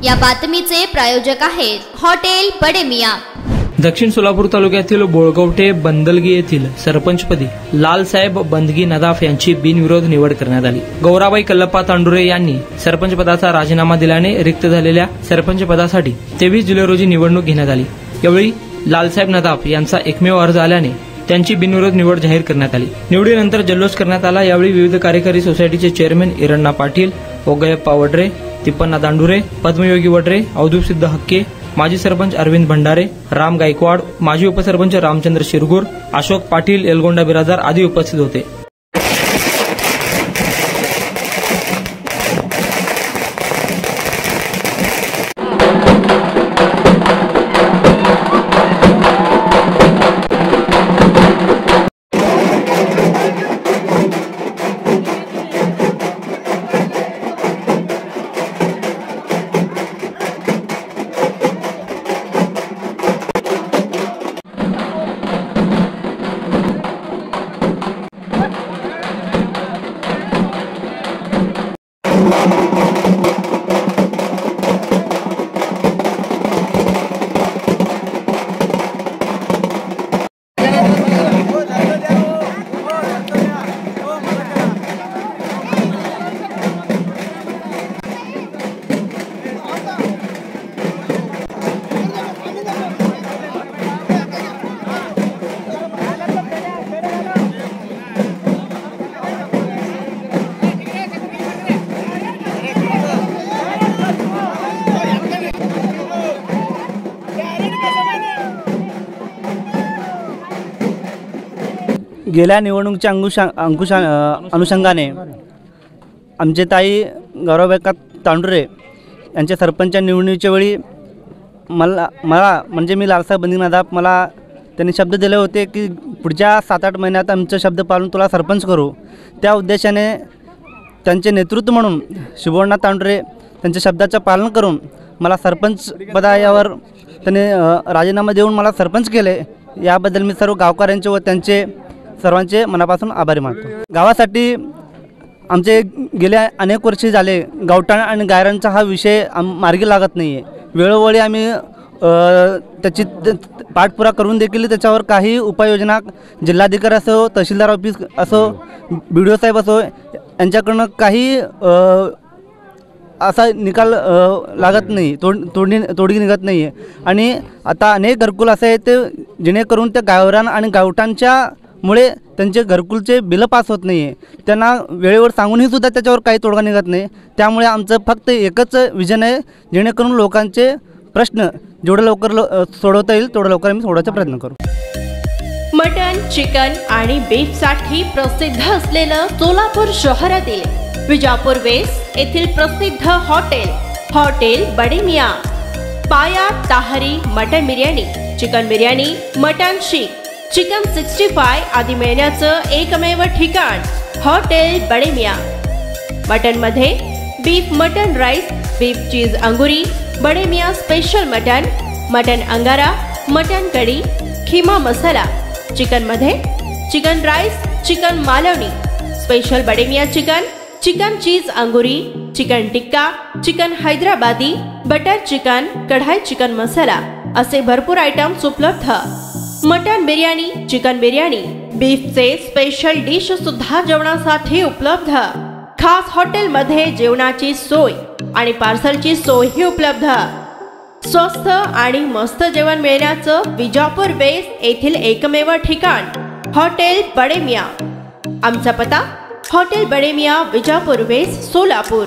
या बातमीचे प्रायोजक आहेत हॉटेल बडे मियाँ। दक्षिण सोलापूर तालुक्यातील बोळगवठे बंदलगी येथील सरपंचपदी लालसाहेब बंदगी नदाफ यांची बिनविरोध निवड करण्यात आली। गौराबाई कल्लप्पा तांडुरे यांनी सरपंच पदाचा राजीनामा दिल्याने रिक्त झालेल्या सरपंच पदासाठी 23 जुलै रोजी निवडणूक घेण्यात आली। यावेळी लालसाहेब नदाफ यांचा एकमेव अर्ज आल्याने त्यांची बिनविरोध निवड जाहीर करण्यात आली। निवडीनंतर जल्लोष करण्यात आला। यावेळी विविध कार्यकारी सोसायटीचे चेअरमन इरण्णा पाटील, ओगयप्पा वड्रे, तिप्पण्णा दांडुरे, पद्मयोगी वड्रे, अवधूत सिद्ध हक्के, माजी सरपंच अरविंद भंडारे, राम गायकवाड, माजी उपसरपंच रामचंद्र शिरगूर, अशोक पाटील, एलगोंडा बिराजदार आदी उपस्थित होते। गेल्या निवडणुकीच्या अनुषंगाने आमचे ताई गौराबाई तांडुरे यांच्या सरपंच निवडणुकीच्या वेळी मला म्हणजे मी लालसाहेब बंदगी नदाफ मला त्यांनी शब्द दिले होते की पुढच्या 7-8 महिन्यात आमचा शब्द पाळून तुला सरपंच करू। त्या उद्देशाने त्यांचे नेतृत्व म्हणून शिवण्णा तांडुरे त्यांच्या शब्दाचं पालन करून मला सरपंच पदावर त्यांनी राजीनामा देऊन मला सरपंच केले। याबद्दल मी सर्व गावकऱ्यांचे व त्यांचे सर्वांचे मनापासून आभारी मानतो। गावासाठी आमचे गेल्या अनेक वर्षे झाले गावठाण आणि गायरांचा हा विषय मार्गी लागत नाही आहे। वेळोवेळी आम्ही त्याची पाठपुरा करून देखील त्याच्यावर काही उपाययोजना जिल्हाधिकारी असो, तहसीलदार ऑफिस असो, BDO साहेब असो यांच्याकडून काही असा निकाल लागत नाही, तोडगी निघत नाही आहे। आणि आता अनेक घरकुल असे आहेत ते जेणेकरून त्या गावरान आणि गावठाणच्या मुळे त्यांचे घरकुलचे बिलं पास होत नाही आहे। त्यांना वेळेवर सांगूनही सुद्धा त्याच्यावर काही तोडगा निघत नाही। त्यामुळे आमचं फक्त एकच विजन आहे, जेणेकरून लोकांचे प्रश्न जेवढे लवकर सोडवता येईल तेवढं लवकर आम्ही सोडवायचा प्रयत्न करू। मटन, चिकन आणि बीफसाठी प्रसिद्ध असलेलं सोलापूर शहरातील विजापूर वेस्ट येथील प्रसिद्ध हॉटेल बडे मियाँ। पाया ताहरी mutton biryani, chicken biryani, mutton seekh, chicken 65 आदी मिळण्याचं एकमेव ठिकाण हॉटेल बडे मियाँ। मटन मध्ये beef mutton rice, beef cheese अंगुरी, बडे मियाँ स्पेशल मटन अंगारा, मटन कढी, खीमा मसाला। चिकन मध्ये chicken rice, chicken Malvani, special Bade Miyan chicken cheese अंगुरी, chicken tikka, chicken Hyderabadi, butter chicken, kadai chicken masala असे भरपूर आयटम्स उपलब्ध। मटन बिर्याणी, चिकन बिर्याणी, बीफचे स्पेशल डिश सुद्धा जेवणासाठी उपलब्ध। खास हॉटेलमध्ये जेवणाची सोय आणि पार्सलची सोयही उपलब्ध। स्वस्त आणि मस्त जेवण मिळण्याचं विजापूर वेस्ट येथील एकमेव ठिकाण हॉटेल बडे मियाँ। आमचा पत्ता हॉटेल बडे मियाँ, विजापूर वेस्ट, सोलापूर।